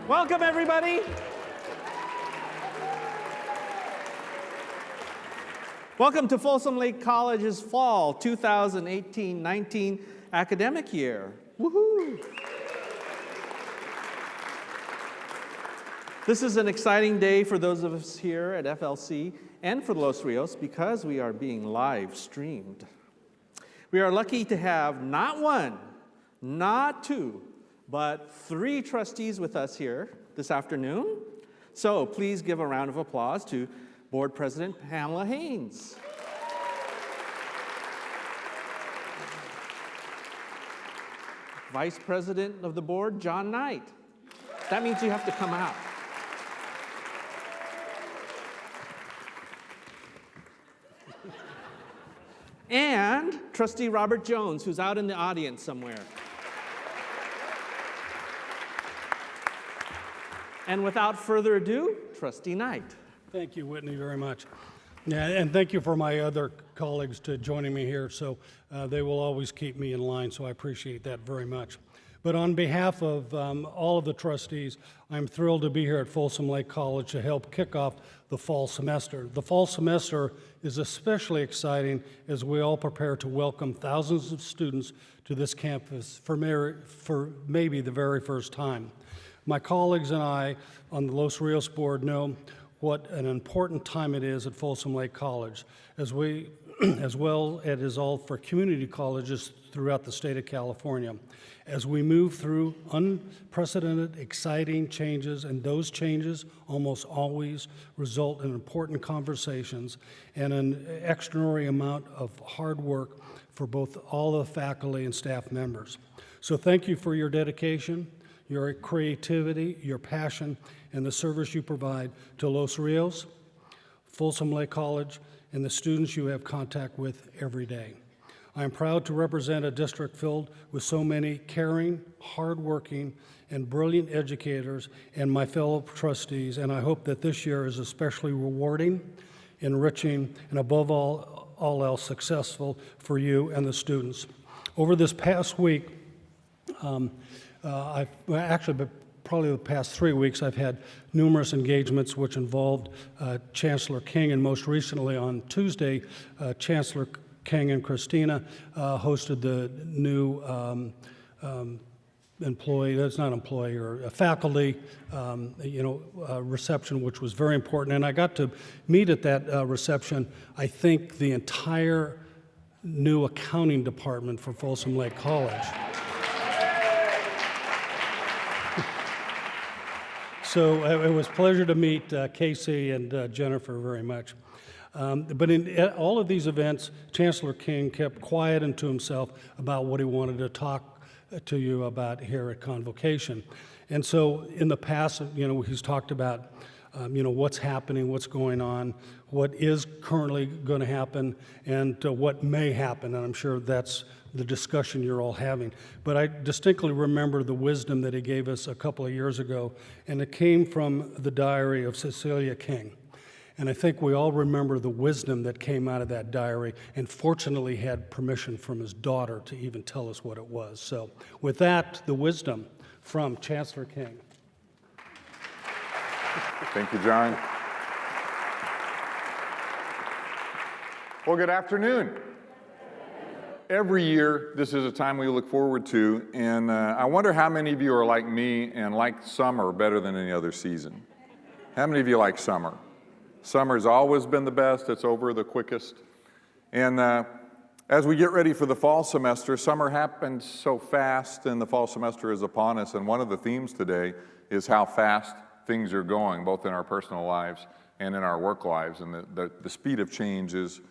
Welcome, everybody. Welcome to Folsom Lake College's fall 2018-19 academic year. Woohoo! This is an exciting day for those of us here at FLC and for Los Rios because we are being live streamed. We are lucky to have not one, not two, but three trustees with us here this afternoon. So please give a round of applause to Board President Pamela Haynes. Vice President of the Board, John Knight. That means you have to come out. And Trustee Robert Jones, who's out in the audience somewhere. And without further ado, Trustee Knight. Thank you, Whitney, very much. Yeah, and thank you for my other colleagues to joining me here. So they will always keep me in line, so I appreciate that very much. But on behalf of all of the trustees, I'm thrilled to be here at Folsom Lake College to help kick off the fall semester. The fall semester is especially exciting as we all prepare to welcome thousands of students to this campus for maybe the very first time. My colleagues and I on the Los Rios board know what an important time it is at Folsom Lake College, as well as it is all for community colleges throughout the state of California. As we move through unprecedented, exciting changes, and those changes almost always result in important conversations and an extraordinary amount of hard work for both all the faculty and staff members. So thank you for your dedication, your creativity, your passion, and the service you provide to Los Rios, Folsom Lake College, and the students you have contact with every day. I am proud to represent a district filled with so many caring, hardworking, and brilliant educators and my fellow trustees, and I hope that this year is especially rewarding, enriching, and above all else successful for you and the students. Over this past week, probably the past 3 weeks, I've had numerous engagements which involved Chancellor King, and most recently on Tuesday, Chancellor King and Christina hosted the new faculty reception, which was very important. And I got to meet at that reception, I think, the entire new accounting department for Folsom Lake College. So it was a pleasure to meet Casey and Jennifer very much. But in all of these events, Chancellor King kept quiet and to himself about what he wanted to talk to you about here at Convocation. And so in the past, he's talked about, what's happening, what's going on, what is currently going to happen, and what may happen. And I'm sure that's the discussion you're all having. But I distinctly remember the wisdom that he gave us a couple of years ago, and it came from the diary of Cecilia King. And I think we all remember the wisdom that came out of that diary, and fortunately had permission from his daughter to even tell us what it was. So with that, the wisdom from Chancellor King. Thank you, John. Well, good afternoon. Every year, this is a time we look forward to, and I wonder how many of you are like me and like summer better than any other season. How many of you like summer? Summer's always been the best. It's over the quickest. And as we get ready for the fall semester, summer happens so fast and the fall semester is upon us. And one of the themes today is how fast things are going, both in our personal lives and in our work lives. And the speed of change is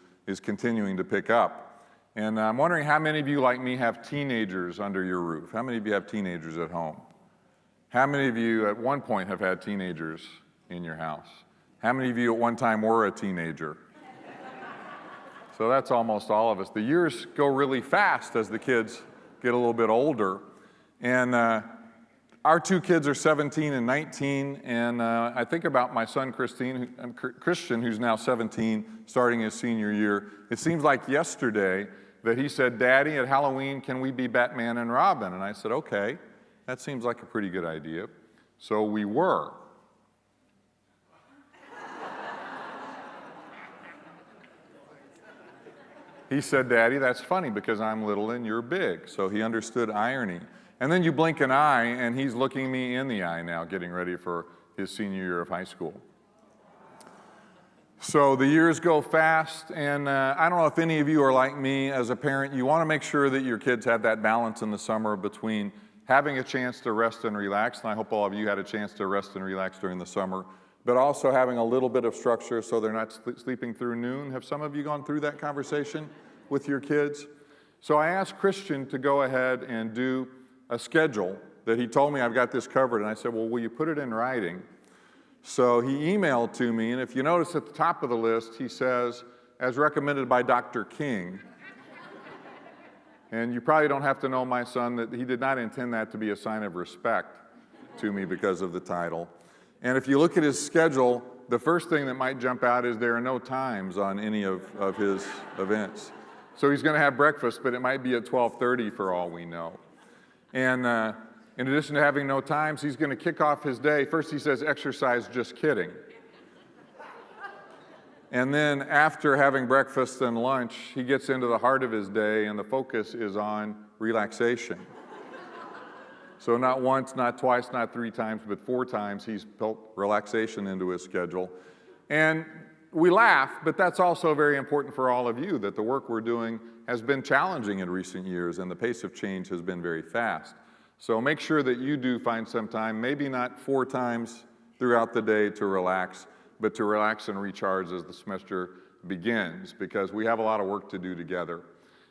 continuing to pick up. And I'm wondering how many of you, like me, have teenagers under your roof? How many of you have teenagers at home? How many of you at one point have had teenagers in your house? How many of you at one time were a teenager? So that's almost all of us. The years go really fast as the kids get a little bit older. And our two kids are 17 and 19. And I think about my son, Christian, who's now 17, starting his senior year. It seems like yesterday that he said, "Daddy, at Halloween, can we be Batman and Robin?" And I said, "Okay, that seems like a pretty good idea." So we were. He said, Daddy, that's funny because I'm little and you're big. So he understood irony. And then you blink an eye and he's looking me in the eye now, getting ready for his senior year of high school. So the years go fast, and I don't know if any of you are like me as a parent. You want to make sure that your kids have that balance in the summer between having a chance to rest and relax, and I hope all of you had a chance to rest and relax during the summer, but also having a little bit of structure so they're not sleeping through noon. Have some of you gone through that conversation with your kids? So I asked Christian to go ahead and do a schedule that he told me I've got this covered, and I said, well, will you put it in writing? So he emailed to me, and if you notice at the top of the list, he says, as recommended by Dr. King. And you probably don't have to know my son that he did not intend that to be a sign of respect to me because of the title. And if you look at his schedule, the first thing that might jump out is there are no times on any of his events. So he's going to have breakfast, but it might be at 12:30 for all we know. And in addition to having no times, he's going to kick off his day. First he says, exercise, just kidding. And then after having breakfast and lunch, he gets into the heart of his day, and the focus is on relaxation. So not once, not twice, not 3 times, but 4 times he's built relaxation into his schedule. And we laugh, but that's also very important for all of you, that the work we're doing has been challenging in recent years, and the pace of change has been very fast. So make sure that you do find some time, maybe not 4 times throughout the day to relax, but to relax and recharge as the semester begins, because we have a lot of work to do together.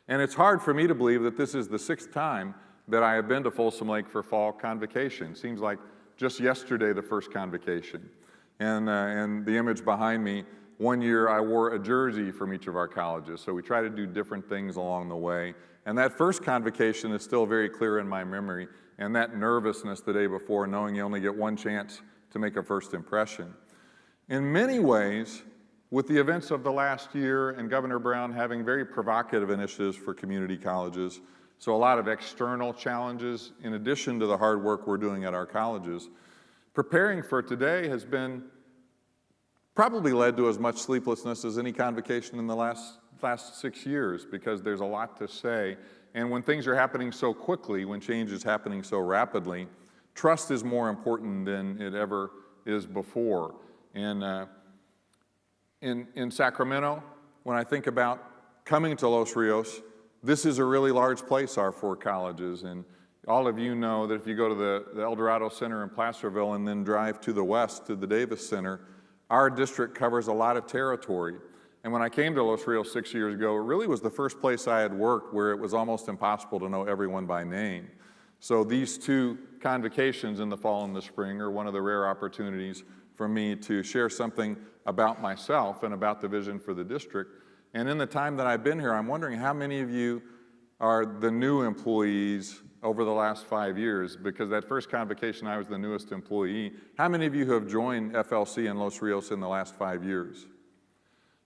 And it's hard for me to believe that this is the 6th time that I have been to Folsom Lake for fall convocation. Seems like just yesterday the first convocation. And the image behind me, one year I wore a jersey from each of our colleges, so we try to do different things along the way. And that first convocation is still very clear in my memory, and that nervousness the day before, knowing you only get one chance to make a first impression. In many ways, with the events of the last year and Governor Brown having very provocative initiatives for community colleges, so a lot of external challenges in addition to the hard work we're doing at our colleges, preparing for today has been probably led to as much sleeplessness as any convocation in the last 6 years, because there's a lot to say. And when things are happening so quickly, when change is happening so rapidly, trust is more important than it ever is before. And in Sacramento, when I think about coming to Los Rios, this is a really large place, our 4 colleges. And all of you know that if you go to the El Dorado Center in Placerville and then drive to the west to the Davis Center, our district covers a lot of territory. And when I came to Los Rios 6 years ago, it really was the first place I had worked where it was almost impossible to know everyone by name. So these 2 convocations in the fall and the spring are one of the rare opportunities for me to share something about myself and about the vision for the district. And in the time that I've been here, I'm wondering how many of you are the new employees over the last 5 years, because that first convocation I was the newest employee. How many of you have joined FLC in Los Rios in the last 5 years?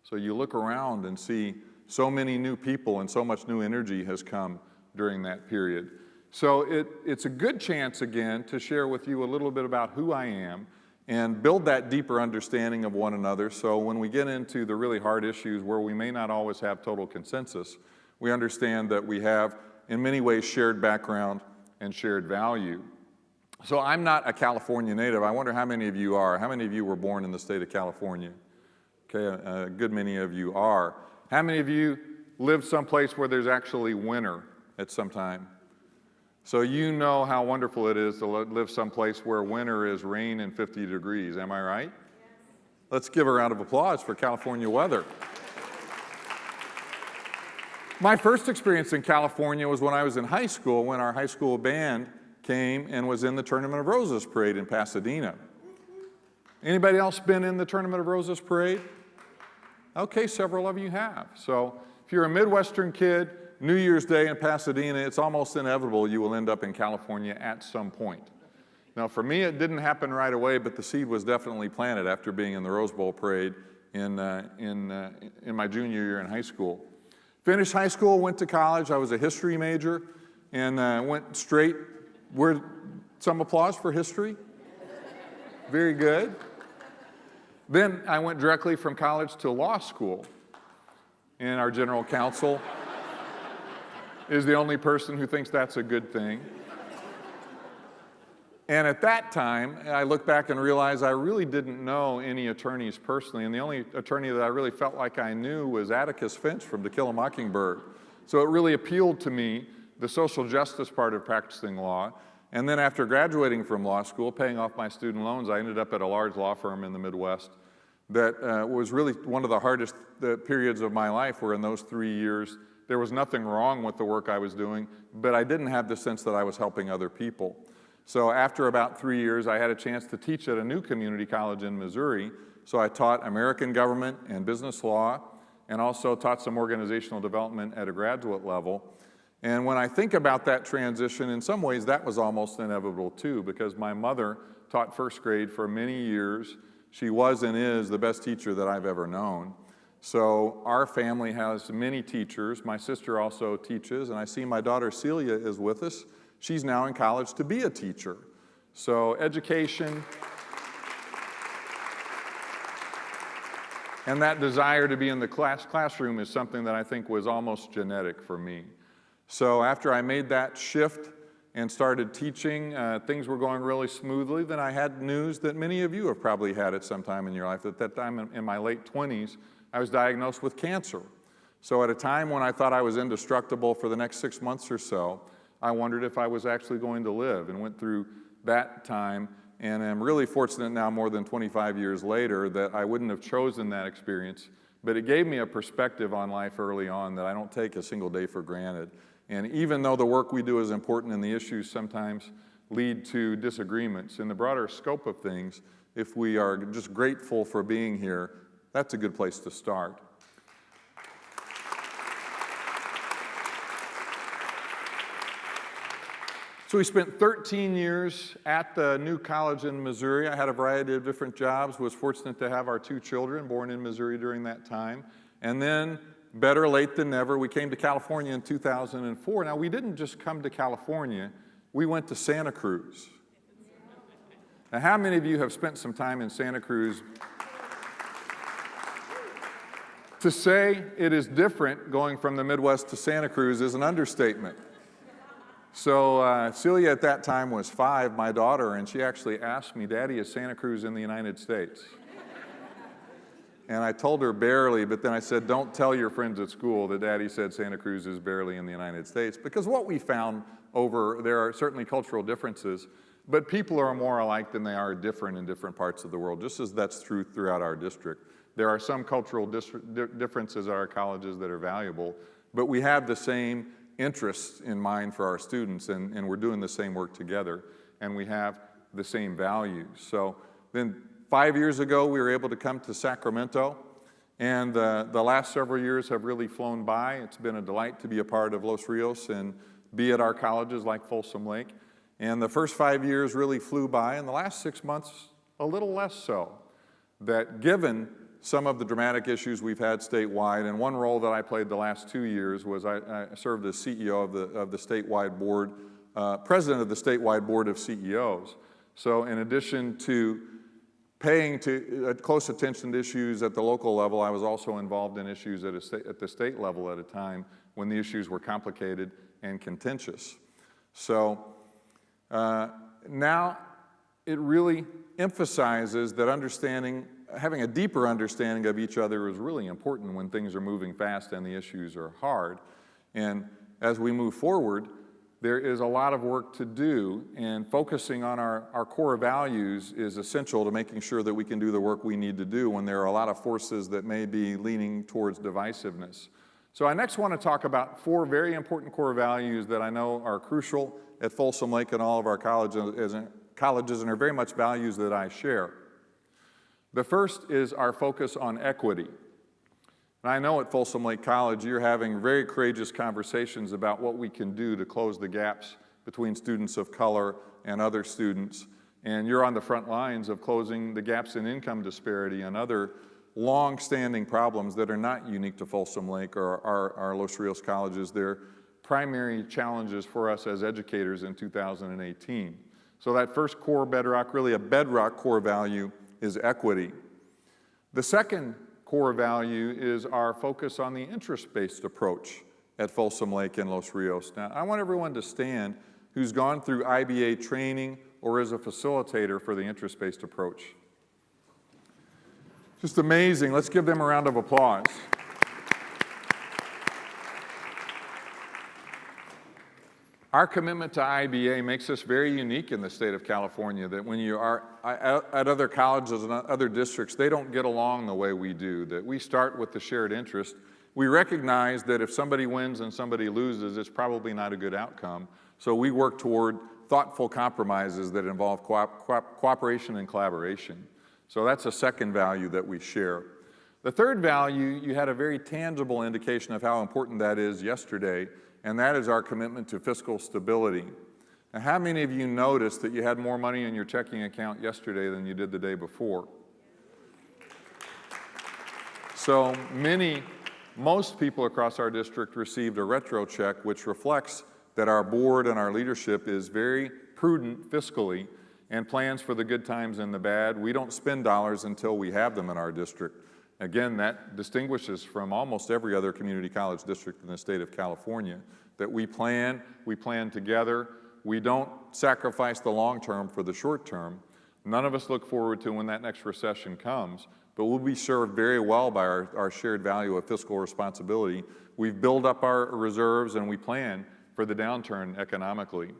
So you look around and see so many new people and so much new energy has come during that period. So it's a good chance again to share with you a little bit about who I am and build that deeper understanding of one another, so when we get into the really hard issues where we may not always have total consensus, we understand that we have, in many ways, shared background and shared value. So I'm not a California native. I wonder how many of you are. How many of you were born in the state of California? Okay, a good many of you are. How many of you live someplace where there's actually winter at some time? So you know how wonderful it is to live someplace where winter is rain and 50 degrees, am I right? Yes. Let's give a round of applause for California weather. My first experience in California was when I was in high school, when our high school band came and was in the Tournament of Roses parade in Pasadena. Anybody else been in the Tournament of Roses parade? Okay, several of you have. So if you're a Midwestern kid, New Year's Day in Pasadena, it's almost inevitable you will end up in California at some point. Now, for me, it didn't happen right away, but the seed was definitely planted after being in the Rose Bowl parade in my junior year in high school. Finished high school, went to college. I was a history major and went straight. Some applause for history? Very good. Then I went directly from college to law school. And our general counsel is the only person who thinks that's a good thing. And at that time, I look back and realize I really didn't know any attorneys personally, and the only attorney that I really felt like I knew was Atticus Finch from To Kill a Mockingbird. So it really appealed to me, the social justice part of practicing law. And then after graduating from law school, paying off my student loans, I ended up at a large law firm in the Midwest that was really one of the hardest periods of my life, where in those 3 years, there was nothing wrong with the work I was doing, but I didn't have the sense that I was helping other people. So after about 3 years, I had a chance to teach at a new community college in Missouri. So I taught American government and business law, and also taught some organizational development at a graduate level. And when I think about that transition, in some ways that was almost inevitable too, because my mother taught first grade for many years. She was and is the best teacher that I've ever known. So our family has many teachers. My sister also teaches, and I see my daughter Celia is with us. She's now in college to be a teacher. So education and that desire to be in the classroom is something that I think was almost genetic for me. So after I made that shift and started teaching, things were going really smoothly. Then I had news that many of you have probably had at some time in your life. At that time in my late 20s, I was diagnosed with cancer. So at a time when I thought I was indestructible for the next 6 months or so, I wondered if I was actually going to live, and went through that time. And I'm really fortunate now, more than 25 years later, that I wouldn't have chosen that experience, but it gave me a perspective on life early on that I don't take a single day for granted. And even though the work we do is important and the issues sometimes lead to disagreements, in the broader scope of things, if we are just grateful for being here, that's a good place to start. So we spent 13 years at the new college in Missouri. I had a variety of different jobs, was fortunate to have our 2 children born in Missouri during that time. And then, better late than never, we came to California in 2004. Now, we didn't just come to California, we went to Santa Cruz. Now, how many of you have spent some time in Santa Cruz? To say it is different going from the Midwest to Santa Cruz is an understatement. So Celia at that time was 5, my daughter, and she actually asked me, "Daddy, is Santa Cruz in the United States?" And I told her barely, but then I said, "Don't tell your friends at school that Daddy said Santa Cruz is barely in the United States." Because what we found there are certainly cultural differences, but people are more alike than they are different in different parts of the world, just as that's true throughout our district. There are some cultural differences at our colleges that are valuable, but we have the same interests in mind for our students, and we're doing the same work together, and we have the same values. So then 5 years ago, we were able to come to Sacramento, and the last several years have really flown by. It's been a delight to be a part of Los Rios and be at our colleges like Folsom Lake. And the first 5 years really flew by, and the last 6 months, a little less so. That given some of the dramatic issues we've had statewide, and one role that I played the last 2 years was I served as CEO of the statewide board, president of the statewide board of CEOs. So in addition to paying close attention to issues at the local level, I was also involved in issues at the state level at a time when the issues were complicated and contentious. So now it really emphasizes that having a deeper understanding of each other is really important when things are moving fast and the issues are hard. And as we move forward, there is a lot of work to do, and focusing on our core values is essential to making sure that we can do the work we need to do when there are a lot of forces that may be leaning towards divisiveness. So I next want to talk about 4 very important core values that I know are crucial at Folsom Lake and all of our colleges and are very much values that I share. The first is our focus on equity. And I know at Folsom Lake College you're having very courageous conversations about what we can do to close the gaps between students of color and other students. And you're on the front lines of closing the gaps in income disparity and other long-standing problems that are not unique to Folsom Lake or our Los Rios colleges. They're primary challenges for us as educators in 2018. So that first core bedrock, really a bedrock core value, is equity. The second core value is our focus on the interest-based approach at Folsom Lake and Los Rios. Now, I want everyone to stand who's gone through IBA training or is a facilitator for the interest-based approach. Just amazing. Let's give them a round of applause. Our commitment to IBA makes us very unique in the state of California, that when you are at other colleges and other districts, they don't get along the way we do, that we start with the shared interest. We recognize that if somebody wins and somebody loses, it's probably not a good outcome. So we work toward thoughtful compromises that involve cooperation and collaboration. So that's a second value that we share. The third value, you had a very tangible indication of how important that is yesterday, and that is our commitment to fiscal stability. Now, how many of you noticed that you had more money in your checking account yesterday than you did the day before? So most people across our district received a retro check, which reflects that our board and our leadership is very prudent fiscally and plans for the good times and the bad. We don't spend dollars until we have them in our district. Again, that distinguishes from almost every other community college district in the state of California, that we plan together. We don't sacrifice the long term for the short term. None of us look forward to when that next recession comes, but we'll be served very well by our shared value of fiscal responsibility. We've built up our reserves and we plan for the downturn economically.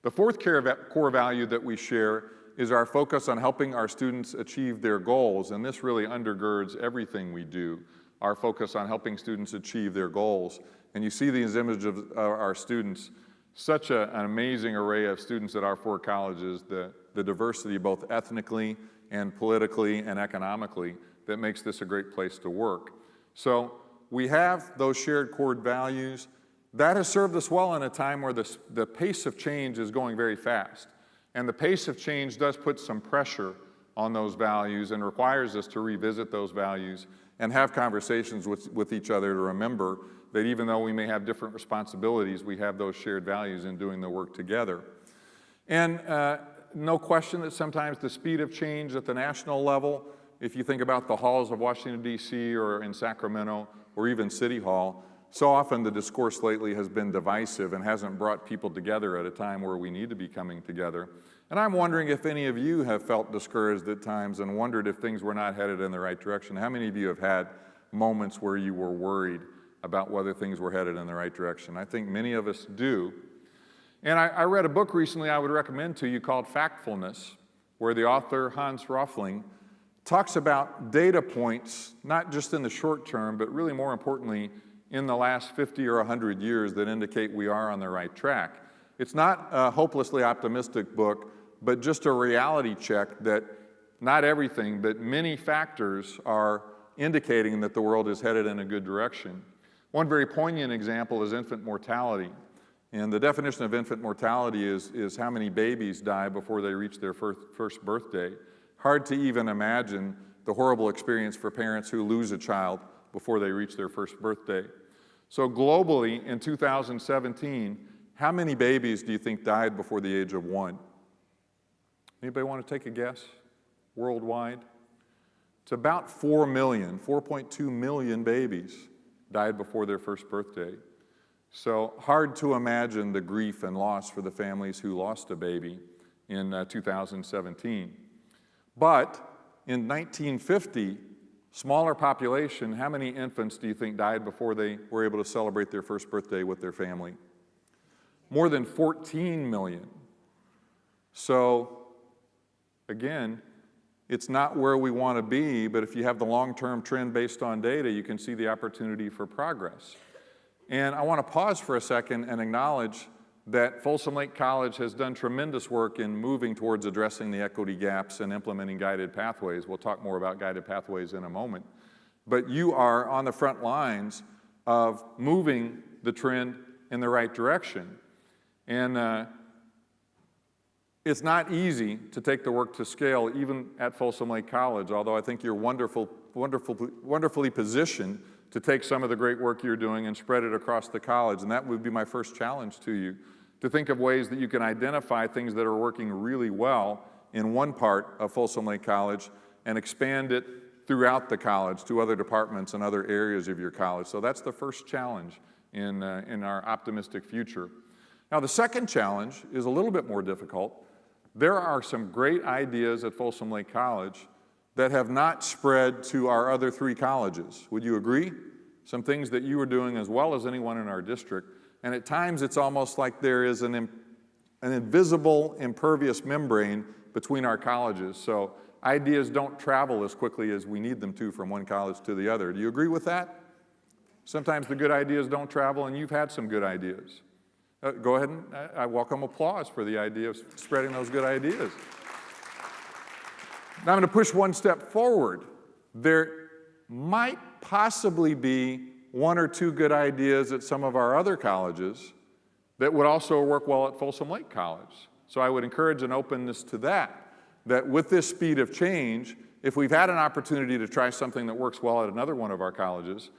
The fourth core value that we share is our focus on helping our students achieve their goals, and this really undergirds everything we do, our focus on helping students achieve their goals. And you see these images of our students, such an amazing array of students at our four colleges, the diversity both ethnically and politically and economically that makes this a great place to work. So we have those shared core values. That has served us well in a time where the pace of change is going very fast. And the pace of change does put some pressure on those values and requires us to revisit those values and have conversations with each other to remember that even though we may have different responsibilities, we have those shared values in doing the work together. And no question that sometimes the speed of change at the national level, if you think about the halls of Washington, D.C. or in Sacramento or even City Hall, so often the discourse lately has been divisive and hasn't brought people together at a time where we need to be coming together. And I'm wondering if any of you have felt discouraged at times and wondered if things were not headed in the right direction. How many of you have had moments where you were worried about whether things were headed in the right direction? I think many of us do. And I read a book recently I would recommend to you called Factfulness, where the author, Hans Rosling, talks about data points, not just in the short term, but really more importantly, in the last 50 or 100 years that indicate we are on the right track. It's not a hopelessly optimistic book, but just a reality check that not everything, but many factors are indicating that the world is headed in a good direction. One very poignant example is infant mortality. And the definition of infant mortality is how many babies die before they reach their first birthday. Hard to even imagine the horrible experience for parents who lose a child before they reach their first birthday. So globally, in 2017, how many babies do you think died before the age of 1? Anybody want to take a guess? Worldwide? It's about 4 million, 4.2 million babies died before their first birthday. So hard to imagine the grief and loss for the families who lost a baby in 2017. But in 1950, smaller population, how many infants do you think died before they were able to celebrate their first birthday with their family? More than 14 million. So, again, it's not where we want to be, but if you have the long-term trend based on data, you can see the opportunity for progress. And I want to pause for a second and acknowledge that Folsom Lake College has done tremendous work in moving towards addressing the equity gaps and implementing guided pathways. We'll talk more about guided pathways in a moment. But you are on the front lines of moving the trend in the right direction. And it's not easy to take the work to scale, even at Folsom Lake College, although I think you're wonderfully positioned to take some of the great work you're doing and spread it across the college. And that would be my first challenge to you, to think of ways that you can identify things that are working really well in one part of Folsom Lake College and expand it throughout the college to other departments and other areas of your college. So that's the first challenge in our optimistic future. Now, the second challenge is a little bit more difficult. There are some great ideas at Folsom Lake College that have not spread to our other 3 colleges. Would you agree? Some things that you are doing as well as anyone in our district, and at times it's almost like there is an invisible, impervious membrane between our colleges, so ideas don't travel as quickly as we need them to from one college to the other. Do you agree with that? Sometimes the good ideas don't travel, and you've had some good ideas. Go ahead and I welcome applause for the idea of spreading those good ideas. Now I'm going to push one step forward. There might possibly be 1 or 2 good ideas at some of our other colleges that would also work well at Folsom Lake College. So I would encourage an openness to that with this speed of change, if we've had an opportunity to try something that works well at another one of our colleges,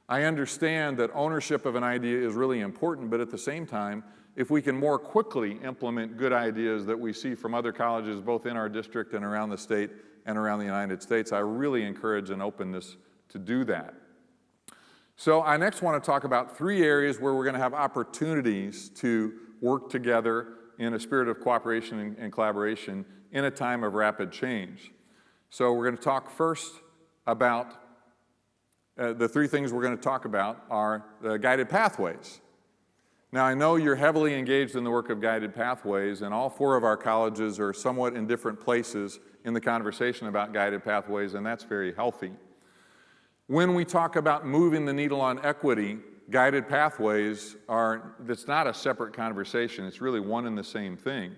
I understand that ownership of an idea is really important, but at the same time, if we can more quickly implement good ideas that we see from other colleges, both in our district and around the state and around the United States, I really encourage an openness to do that. So I next want to talk about 3 areas where we're going to have opportunities to work together in a spirit of cooperation and collaboration in a time of rapid change. So we're going to talk first about the 3 things we're going to talk about are the guided pathways. Now, I know you're heavily engaged in the work of guided pathways, and all 4 of our colleges are somewhat in different places in the conversation about guided pathways, and that's very healthy. When we talk about moving the needle on equity, guided pathways that's not a separate conversation, it's really one and the same thing.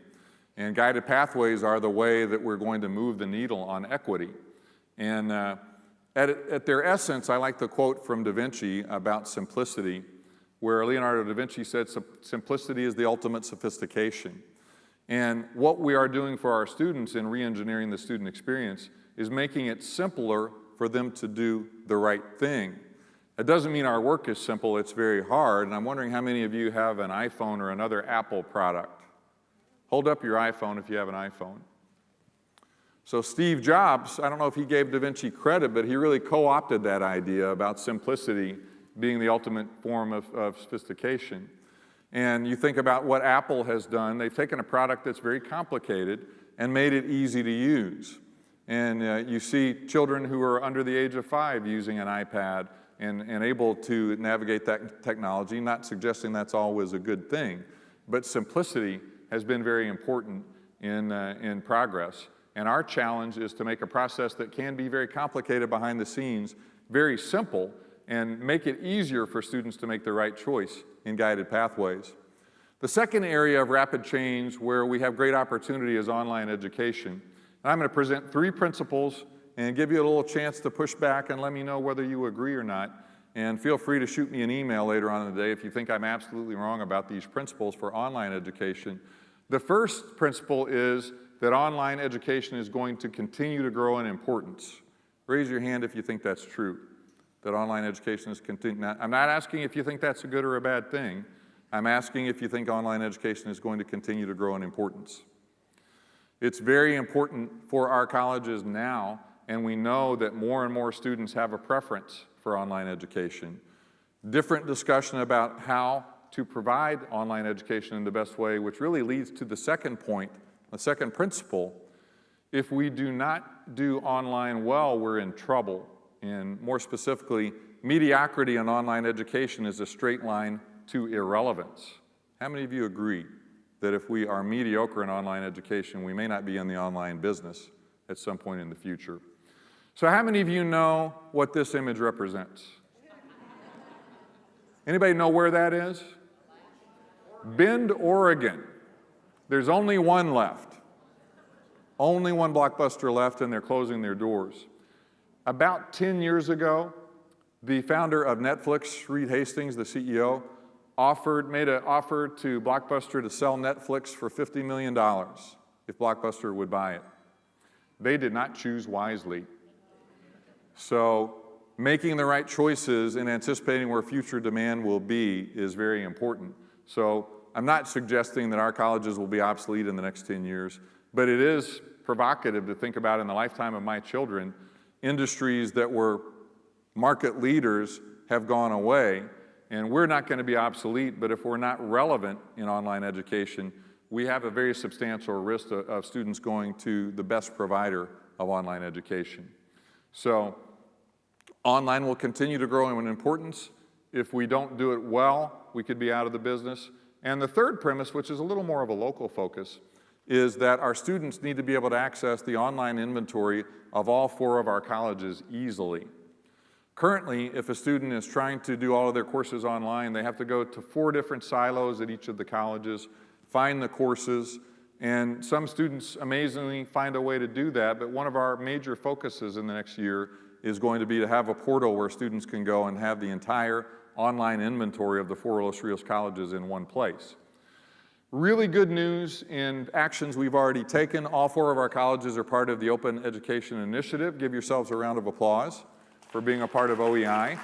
And guided pathways are the way that we're going to move the needle on equity. And at their essence, I like the quote from Da Vinci about simplicity, where Leonardo da Vinci said, simplicity is the ultimate sophistication. And what we are doing for our students in re-engineering the student experience is making it simpler for them to do the right thing. It doesn't mean our work is simple, it's very hard, and I'm wondering how many of you have an iPhone or another Apple product. Hold up your iPhone if you have an iPhone. So Steve Jobs, I don't know if he gave Da Vinci credit, but he really co-opted that idea about simplicity being the ultimate form of sophistication. And you think about what Apple has done. They've taken a product that's very complicated and made it easy to use. And you see children who are under the age of 5 using an iPad and able to navigate that technology, not suggesting that's always a good thing, but simplicity has been very important in progress. And our challenge is to make a process that can be very complicated behind the scenes very simple and make it easier for students to make the right choice in guided pathways. The second area of rapid change where we have great opportunity is online education. And I'm going to present 3 principles and give you a little chance to push back and let me know whether you agree or not. And feel free to shoot me an email later on in the day if you think I'm absolutely wrong about these principles for online education. The first principle is that online education is going to continue to grow in importance. Raise your hand if you think that's true, that online education is continuing. I'm not asking if you think that's a good or a bad thing. I'm asking if you think online education is going to continue to grow in importance. It's very important for our colleges now, and we know that more and more students have a preference for online education. Different discussion about how to provide online education in the best way, which really leads to the second point, the second principle. If we do not do online well, we're in trouble. And more specifically, mediocrity in online education is a straight line to irrelevance. How many of you agree that if we are mediocre in online education, we may not be in the online business at some point in the future? So how many of you know what this image represents? Anybody know where that is? Bend, Oregon. There's only one left. Only one Blockbuster left, and they're closing their doors. About 10 years ago, the founder of Netflix, Reed Hastings, the CEO, made an offer to Blockbuster to sell Netflix for $50 million if Blockbuster would buy it. They did not choose wisely. So making the right choices and anticipating where future demand will be is very important. So I'm not suggesting that our colleges will be obsolete in the next 10 years, but it is provocative to think about in the lifetime of my children, industries that were market leaders have gone away, and we're not going to be obsolete, but if we're not relevant in online education, we have a very substantial risk of students going to the best provider of online education. So online will continue to grow in importance. If we don't do it well, we could be out of the business. And the third premise, which is a little more of a local focus, is that our students need to be able to access the online inventory of all 4 of our colleges easily. Currently, if a student is trying to do all of their courses online, they have to go to 4 different silos at each of the colleges, find the courses, and some students amazingly find a way to do that, but one of our major focuses in the next year is going to be to have a portal where students can go and have the entire online inventory of the 4 Los Rios colleges in one place. Really good news in actions we've already taken. All 4 of our colleges are part of the Open Education Initiative. Give yourselves a round of applause for being a part of OEI.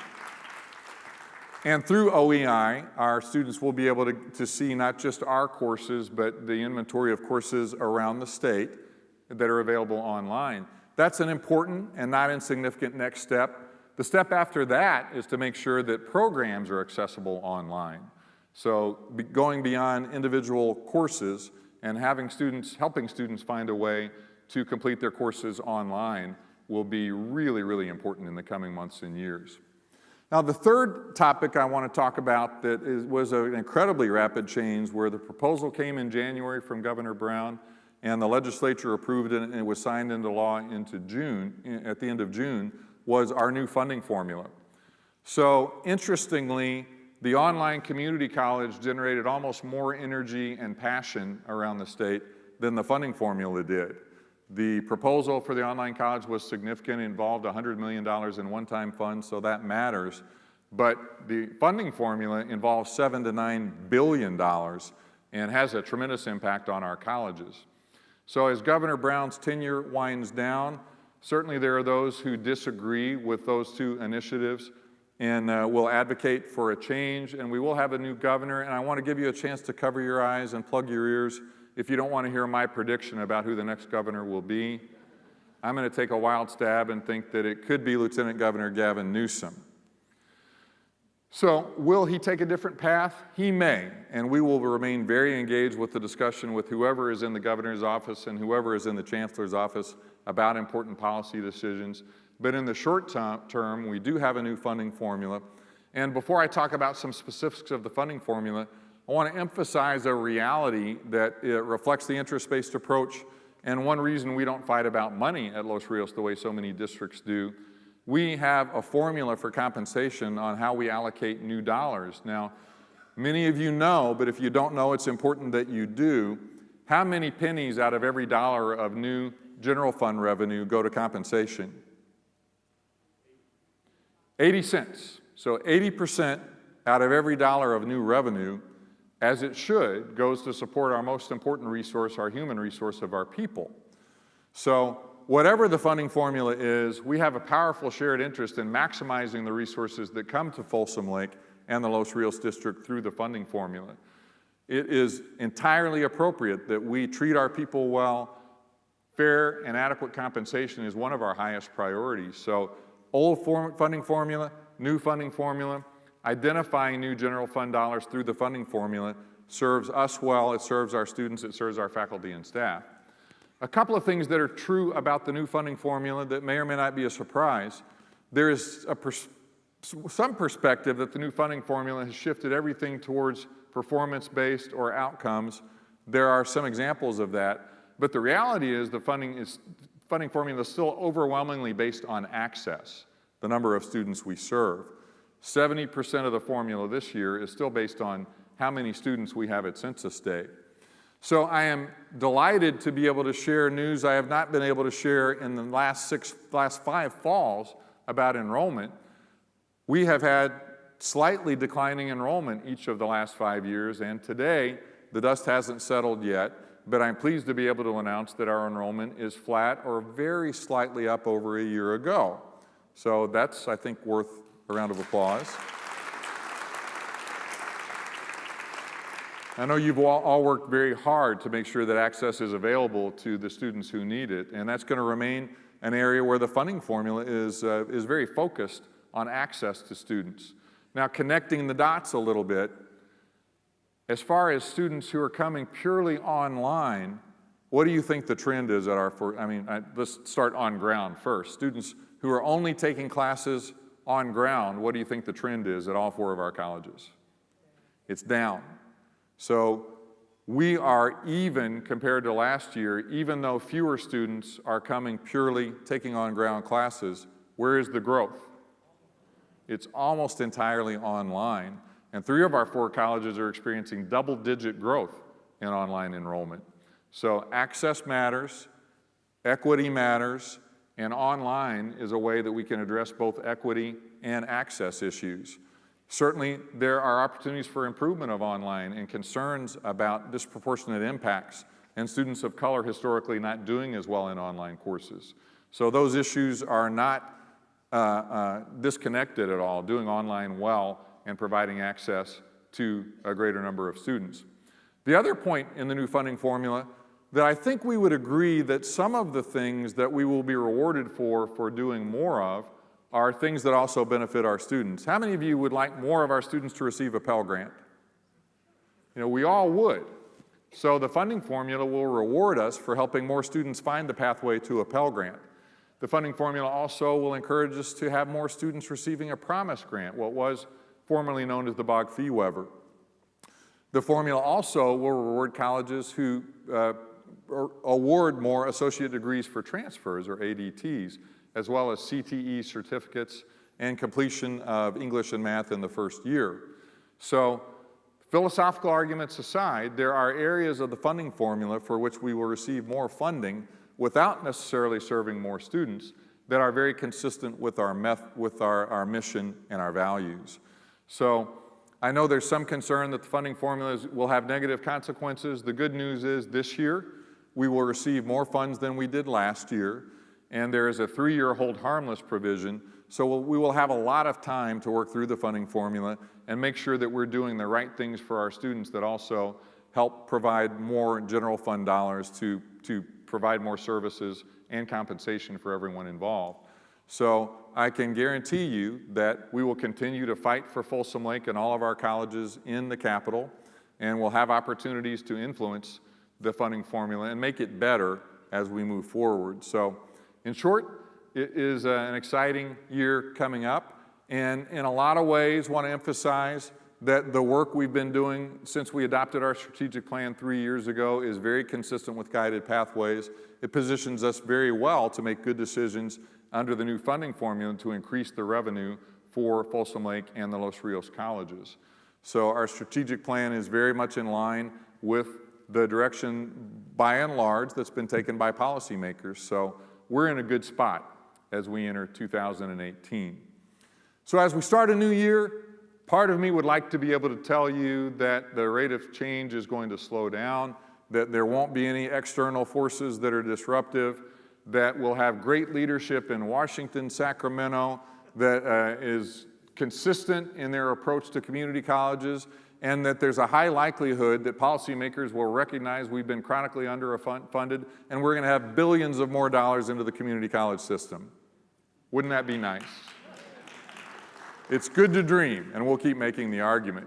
And through OEI, our students will be able to see not just our courses, but the inventory of courses around the state that are available online. That's an important and not insignificant next step. The step after that is to make sure that programs are accessible online. So going beyond individual courses and helping students find a way to complete their courses online will be really, really important in the coming months and years. Now, the third topic I want to talk about that was an incredibly rapid change where the proposal came in January from Governor Brown and the legislature approved it and it was signed into law into June, at the end of June, was our new funding formula. So, interestingly, the online community college generated almost more energy and passion around the state than the funding formula did. The proposal for the online college was significant, involved $100 million in one-time funds, so that matters. But the funding formula involves $7 to $9 billion and has a tremendous impact on our colleges. So as Governor Brown's tenure winds down, certainly there are those who disagree with those 2 initiatives and will advocate for a change, and we will have a new governor, and I want to give you a chance to cover your eyes and plug your ears if you don't want to hear my prediction about who the next governor will be. I'm going to take a wild stab and think that it could be Lieutenant Governor Gavin Newsom. So will he take a different path? He may, and we will remain very engaged with the discussion with whoever is in the governor's office and whoever is in the chancellor's office about important policy decisions. But in the short term, we do have a new funding formula. And before I talk about some specifics of the funding formula, I want to emphasize a reality that it reflects the interest-based approach, and one reason we don't fight about money at Los Rios the way so many districts do. We have a formula for compensation on how we allocate new dollars. Now, many of you know, but if you don't know, it's important that you do. How many pennies out of every dollar of new general fund revenue go to compensation? 80 cents. So 80% out of every dollar of new revenue, as it should, goes to support our most important resource, our human resource of our people. So whatever the funding formula is, we have a powerful shared interest in maximizing the resources that come to Folsom Lake and the Los Rios District through the funding formula. It is entirely appropriate that we treat our people well. Fair and adequate compensation is one of our highest priorities. So old funding formula, new funding formula, identifying new general fund dollars through the funding formula serves us well, it serves our students, it serves our faculty and staff. A couple of things that are true about the new funding formula that may or may not be a surprise. There is some perspective that the new funding formula has shifted everything towards performance-based or outcomes. There are some examples of that, but the reality is the funding formula is still overwhelmingly based on access, the number of students we serve. 70% of the formula this year is still based on how many students we have at census day. So I am delighted to be able to share news I have not been able to share in the last 5 falls about enrollment. We have had slightly declining enrollment each of the last 5 years, and today the dust hasn't settled yet, but I'm pleased to be able to announce that our enrollment is flat or very slightly up over a year ago. So that's, I think, worth a round of applause. I know you've all worked very hard to make sure that access is available to the students who need it, and that's going to remain an area where the funding formula is very focused on access to students. Now, connecting the dots a little bit, as far as students who are coming purely online, what do you think the trend is at let's start on ground first. Students who are only taking classes on ground, what do you think the trend is at all 4 of our colleges? It's down. So we are even compared to last year, even though fewer students are coming purely taking on ground classes, where is the growth? It's almost entirely online. And 3 of our 4 colleges are experiencing double-digit growth in online enrollment. So access matters, equity matters, and online is a way that we can address both equity and access issues. Certainly, there are opportunities for improvement of online and concerns about disproportionate impacts and students of color historically not doing as well in online courses. So those issues are not disconnected at all, doing online well and providing access to a greater number of students. The other point in the new funding formula that I think we would agree that some of the things that we will be rewarded for doing more of are things that also benefit our students. How many of you would like more of our students to receive a Pell Grant? You know, we all would. So the funding formula will reward us for helping more students find the pathway to a Pell Grant. The funding formula also will encourage us to have more students receiving a Promise Grant, what was formerly known as the Bog Fee Waiver. The formula also will reward colleges who award more associate degrees for transfers, or ADTs, as well as CTE certificates and completion of English and math in the first year. So, philosophical arguments aside, there are areas of the funding formula for which we will receive more funding without necessarily serving more students that are very consistent with our mission and our values. So, I know there's some concern that the funding formulas will have negative consequences. The good news is this year we will receive more funds than we did last year, and there is a 3-year hold harmless provision, so we will have a lot of time to work through the funding formula and make sure that we're doing the right things for our students that also help provide more general fund dollars to provide more services and compensation for everyone involved. So I can guarantee you that we will continue to fight for Folsom Lake and all of our colleges in the capital, and we'll have opportunities to influence the funding formula and make it better as we move forward. So in short, it is an exciting year coming up, and in a lot of ways want to emphasize that the work we've been doing since we adopted our strategic plan 3 years ago is very consistent with guided pathways. It positions us very well to make good decisions under the new funding formula to increase the revenue for Folsom Lake and the Los Rios colleges. So our strategic plan is very much in line with the direction, by and large, that's been taken by policymakers. So we're in a good spot as we enter 2018. So as we start a new year, part of me would like to be able to tell you that the rate of change is going to slow down, that there won't be any external forces that are disruptive, that we'll have great leadership in Washington, Sacramento, that is consistent in their approach to community colleges, and that there's a high likelihood that policymakers will recognize we've been chronically underfunded, and we're going to have billions of more dollars into the community college system. Wouldn't that be nice? It's good to dream, and we'll keep making the argument.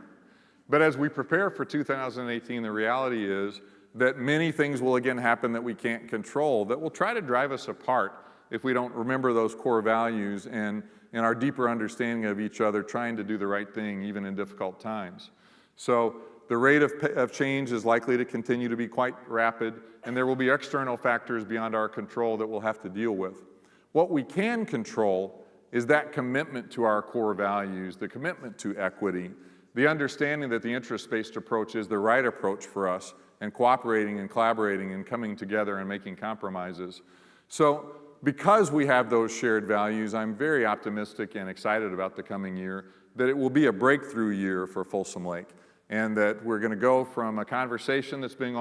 But as we prepare for 2018, the reality is that many things will again happen that we can't control, that will try to drive us apart if we don't remember those core values and our deeper understanding of each other, trying to do the right thing even in difficult times. So the rate of change is likely to continue to be quite rapid, and there will be external factors beyond our control that we'll have to deal with. What we can control is that commitment to our core values, the commitment to equity, the understanding that the interest-based approach is the right approach for us, and cooperating and collaborating and coming together and making compromises. So because we have those shared values, I'm very optimistic and excited about the coming year, that it will be a breakthrough year for Folsom Lake, and that we're going to go from a conversation that's been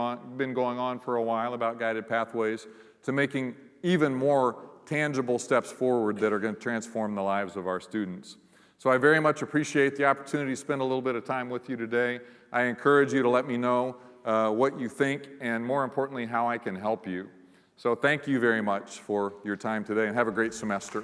going on for a while about guided pathways to making even more tangible steps forward that are going to transform the lives of our students. So I very much appreciate the opportunity to spend a little bit of time with you today. I encourage you to let me know what you think, and more importantly, how I can help you. So thank you very much for your time today, and have a great semester.